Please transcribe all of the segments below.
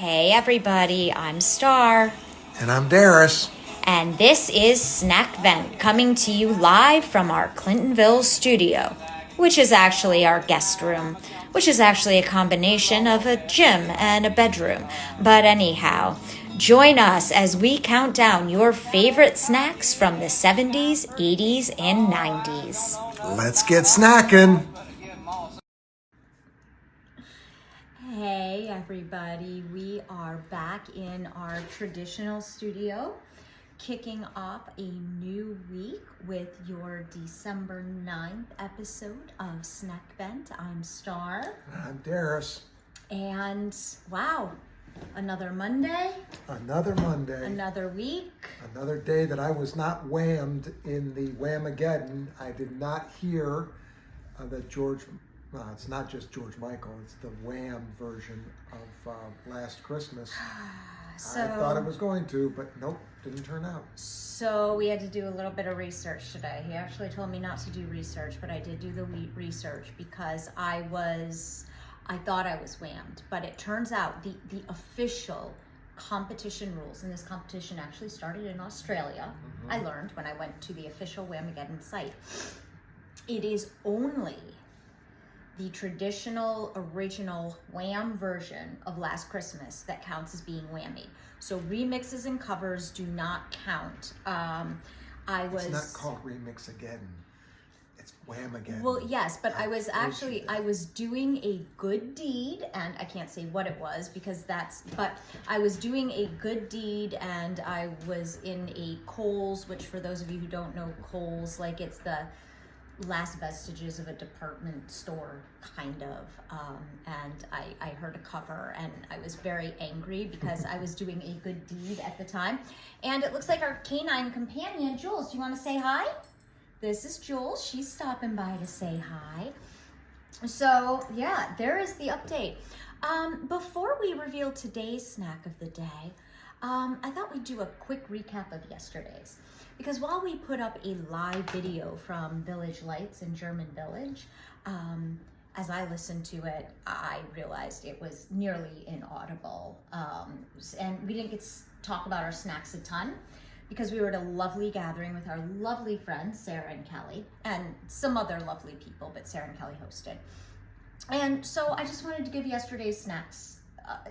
Hey everybody, I'm Star. And I'm Darius. And this is Snack Vent, coming to you live from our Clintonville studio, which is actually our guest room, which is actually a combination of a gym and a bedroom. But anyhow, join us as we count down your favorite snacks from the 70s, 80s, and 90s. Let's get snacking. Hey everybody, we are back in our traditional studio, kicking off a new week with your December 9th episode of Snack Vent. I'm Star. I'm Darius. And wow, another Monday. Another Monday. Another week. Another day that I was not whammed in the Whamageddon. I did not hear that George... Well, it's not just George Michael, it's the Wham version of Last Christmas. I thought it was going to, but nope, didn't turn out. So we had to do a little bit of research today. He actually told me not to do research, but I did do the research because I thought I was whammed. But it turns out the official competition rules, and this competition actually started in Australia, I learned when I went to the official Whamageddon site. It is only the traditional, original Wham version of Last Christmas that counts as being whammy. So remixes and covers do not count. It's not called Remix Again. It's Wham Again. Well, yes, but I was doing a good deed, and I can't say what it was but I was doing a good deed, and I was in a Kohl's, which for those of you who don't know Kohl's, like it's the last vestiges of a department store, kind of, and I heard a cover, and I was very angry because I was doing a good deed at the time. And it looks like our canine companion, Jules, do you want to say hi? This is Jules. She's stopping by to say hi. So yeah, there is the update. Before we reveal today's snack of the day, I thought we'd do a quick recap of yesterday's. Because while we put up a live video from Village Lights in German Village, as I listened to it, I realized it was nearly inaudible. And we didn't get to talk about our snacks a ton because we were at a lovely gathering with our lovely friends, Sarah and Kelly, and some other lovely people, but Sarah and Kelly hosted. And so I just wanted to give yesterday's snacks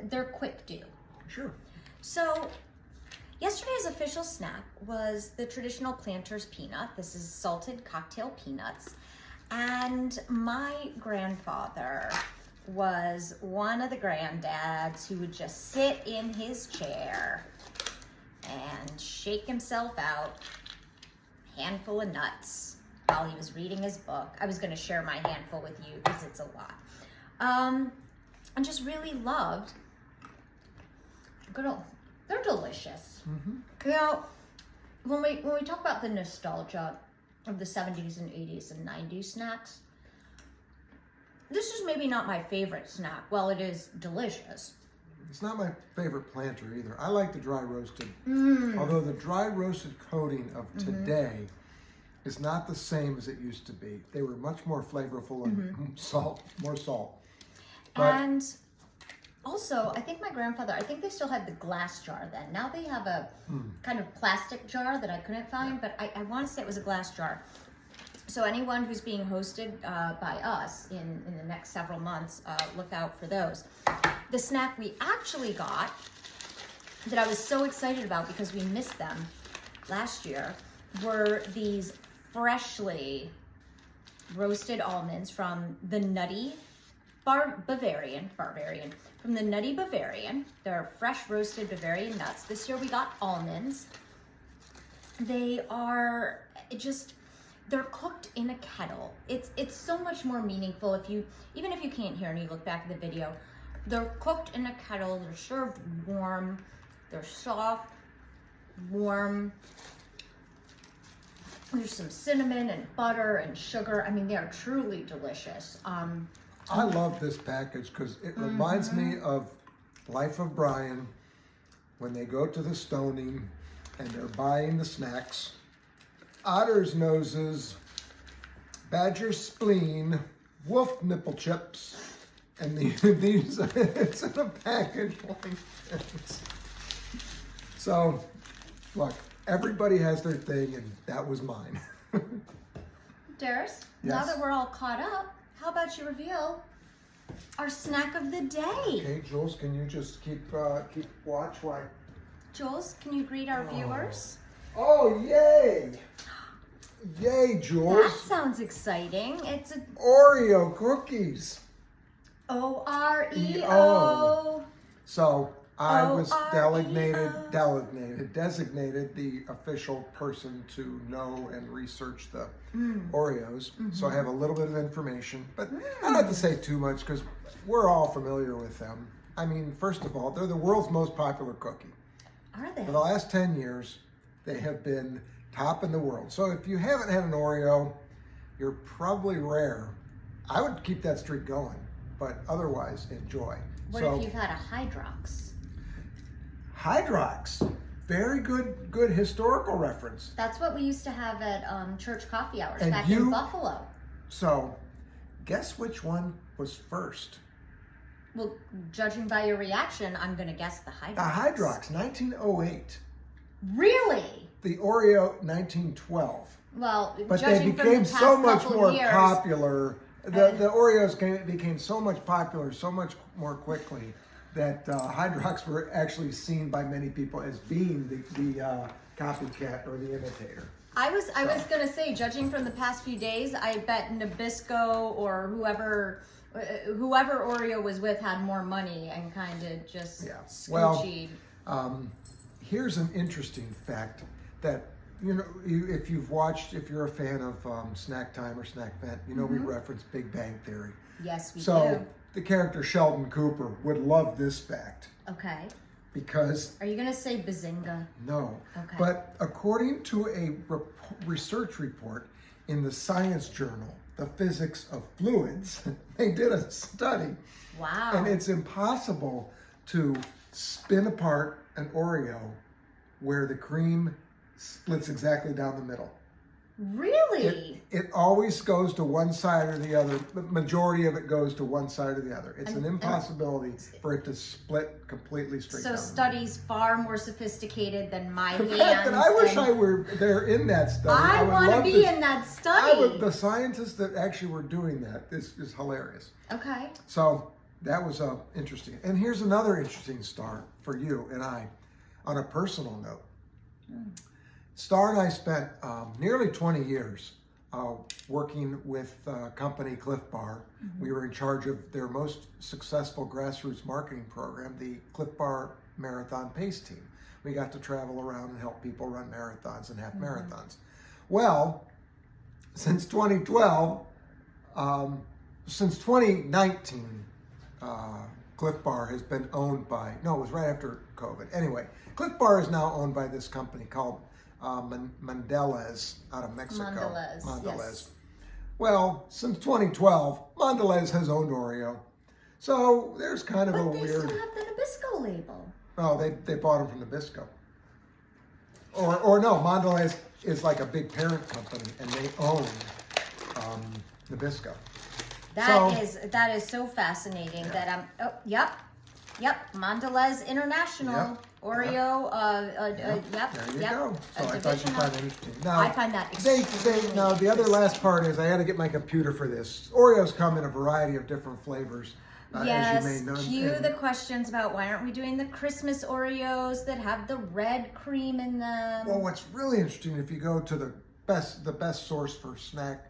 their quick due. Sure. So yesterday's official snack was the traditional Planters Peanut. This is salted cocktail peanuts. And my grandfather was one of the granddads who would just sit in his chair and shake himself out, handful of nuts, while he was reading his book. I was going to share my handful with you because it's a lot. And just really loved good old... They're delicious. You know, when we talk about the nostalgia of the 70s and 80s and 90s snacks, this is maybe not my favorite snack. Well, it is delicious. It's not my favorite planter either. I like the dry roasted. Although the dry roasted coating of today is not the same as it used to be. They were much more flavorful and more salt. But, and also, I think my grandfather, I think they still had the glass jar then. Now they have a kind of plastic jar that I couldn't find, but I want to say it was a glass jar. So anyone who's being hosted by us in the next several months, look out for those. The snack we actually got that I was so excited about because we missed them last year were these freshly roasted almonds from the Nutty Bavarian. From the Nutty Bavarian. They're fresh roasted Bavarian nuts. This year we got almonds. They are they're cooked in a kettle. It's so much more meaningful even if you can't hear and you look back at the video. They're cooked in a kettle. They're served warm. They're soft, warm. There's some cinnamon and butter and sugar. I mean, they are truly delicious. I love this package because it reminds me of Life of Brian when they go to the stoning and they're buying the snacks. Otter's noses, badger spleen, wolf nipple chips, And these, it's in a package like this. So, look, everybody has their thing, and that was mine. Darius, Yes. now that we're all caught up, how about you reveal our snack of the day? Okay, Jules, can you just keep watch while Jules, can you greet our viewers? Oh, yay! Yay, Jules. That sounds exciting. It's a Oreo cookies. Oreo. So I was Oreo. designated the official person to know and research the Oreos. So I have a little bit of information, but I don't have to say too much because we're all familiar with them. I mean, first of all, they're the world's most popular cookie. Are they? For the last 10 years, they have been top in the world. So if you haven't had an Oreo, you're probably rare. I would keep that streak going, but otherwise, enjoy. What if you've had a Hydrox? Hydrox, very good historical reference. That's what we used to have at church coffee hours And back in Buffalo. So, guess which one was first? Well, judging by your reaction, I'm going to guess the Hydrox. The Hydrox, 1908. Really? The Oreo, 1912. Well, But they judging from the became past so much couple more years, popular. The Oreos became so much popular so much more quickly that Hydrox were actually seen by many people as being the copycat or the imitator. I was going to say, judging from the past few days, I bet Nabisco or whoever Oreo was with had more money and kind of just scoochied. Well, here's an interesting fact that, you know, if you're a fan of Snack Time or Snack Vent, you know we reference Big Bang Theory. Yes, we do. So the character Sheldon Cooper would love this fact. Okay. Because... Are you going to say Bazinga? No. Okay. But according to a research report in the science journal, The Physics of Fluids, they did a study. Wow. And it's impossible to spin apart an Oreo where the cream splits exactly down the middle. Really? It always goes to one side or the other. The majority of it goes to one side or the other. It's an impossibility for it to split completely straight down. So studies far more sophisticated than my hands. In fact, I wish I were there in that study. I want to be in that study. The scientists that actually were doing that is hilarious. Okay. So that was interesting. And here's another interesting star for you and I on a personal note. Star and I spent nearly 20 years working with company Cliff Bar. We were in charge of their most successful grassroots marketing program, the Cliff Bar Marathon Pace Team. We got to travel around and help people run marathons and half marathons. Well, since 2012, since 2019, Cliff Bar has been owned by, no, it was right after COVID. Anyway, Cliff Bar is now owned by this company called Mondelez out of Mexico. Mondelez. Yes. Well, since 2012, Mondelez has owned Oreo. So there's kind of a weird... But they still have the Nabisco label. Oh, they bought them from Nabisco. Or no, Mondelez is like a big parent company and they own Nabisco. That is so fascinating that yep, Mondelez International. Yep. Oreo, There you go. So I thought you'd find that interesting. Now, I find that extremely no, the other last part is I had to get my computer for this. Oreos come in a variety of different flavors, yes, as you may know. cue the questions about why aren't we doing the Christmas Oreos that have the red cream in them? Well, what's really interesting, if you go to the best source for snack...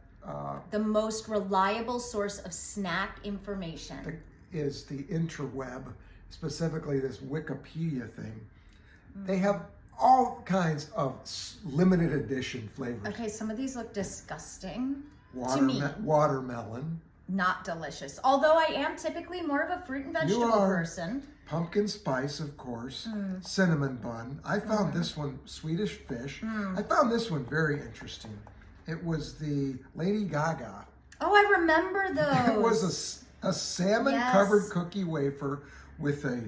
the most reliable source of snack information. Is the interweb, specifically this Wikipedia thing. They have all kinds of limited edition flavors. Okay, some of these look disgusting to me. Watermelon. Not delicious. Although I am typically more of a fruit and vegetable person. Pumpkin spice, of course. Cinnamon bun. I found this one, Swedish fish. I found this one very interesting. It was the Lady Gaga. Oh, I remember those. It was a salmon-covered cookie wafer with a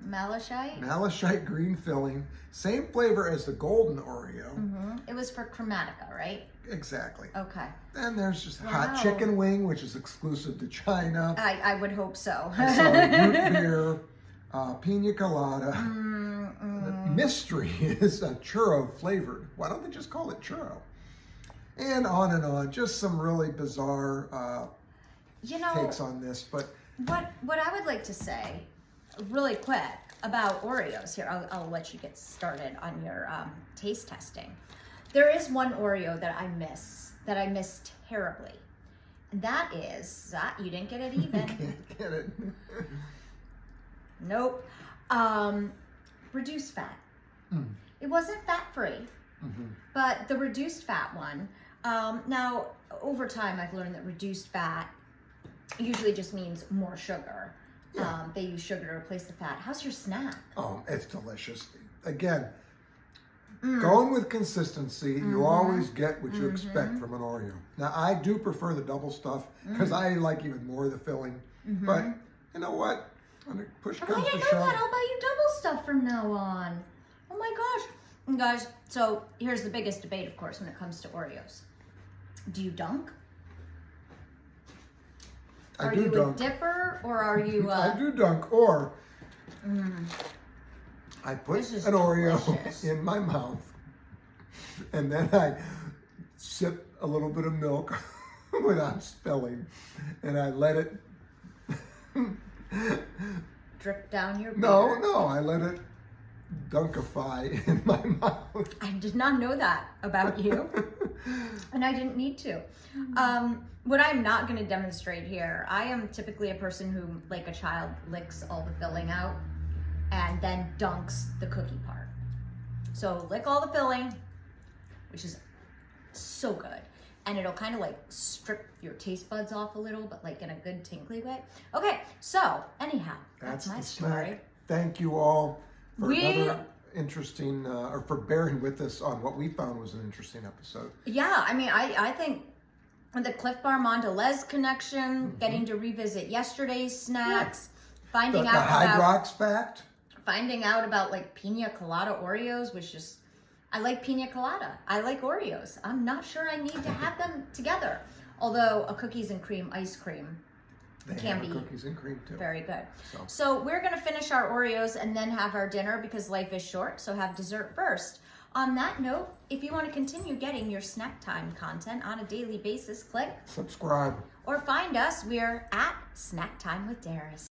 Malachite? Malachite green filling. Same flavor as the golden Oreo. It was for Chromatica, right? Exactly. Okay. And there's just Wow. hot chicken wing, which is exclusive to China. I would hope so. I saw root beer, pina colada. The mystery is a churro flavored. Why don't they just call it churro? And on. Just some really bizarre takes on this. But what I would like to say, really quick, about Oreos here, I'll let you get started on your taste testing. There is one Oreo that I miss terribly. And that is, you didn't get it even. Can't get it. Nope. Reduced fat. It wasn't fat-free, but the reduced fat one. Now, over time, I've learned that reduced fat usually just means more sugar. Yeah. They use sugar to replace the fat. How's your snack? Oh, it's delicious. Again, going with consistency, you always get what you expect from an Oreo. Now, I do prefer the double stuff because I like even more of the filling. But you know what? When push comes I to didn't know shove. that. I'll buy you double stuff from now on. Oh my gosh. And guys, so here's the biggest debate, of course, when it comes to Oreos. Do you dunk? Are you a dipper or are you I do dunk, or I put This is an Oreo delicious. in my mouth and then I sip a little bit of milk without spilling and I let it drip down your beard? No, I let it dunkify in my mouth. I did not know that about you. And I didn't need to. What I'm not going to demonstrate here, I am typically a person who, like a child, licks all the filling out and then dunks the cookie part. So lick all the filling, which is so good. And it'll kind of like strip your taste buds off a little, but like in a good tinkly way. Okay, so anyhow, that's my the story. snack. Thank you all for another interesting, or for bearing with us on what we found was an interesting episode. Yeah, I mean, I think the Cliff Bar Mondelez connection, getting to revisit yesterday's snacks, finding The out about Hydrox fact. finding out about like pina colada Oreos, which is, I like pina colada. I like Oreos. I'm not sure I need to have them together. Although a cookies and cream ice cream They can have be cookies and cream too. very good. So. So we're gonna finish our Oreos and then have our dinner because life is short, so have dessert first. On that note, if you want to continue getting your snack time content on a daily basis, click Subscribe. or find us. We're at Snack Time with Darius.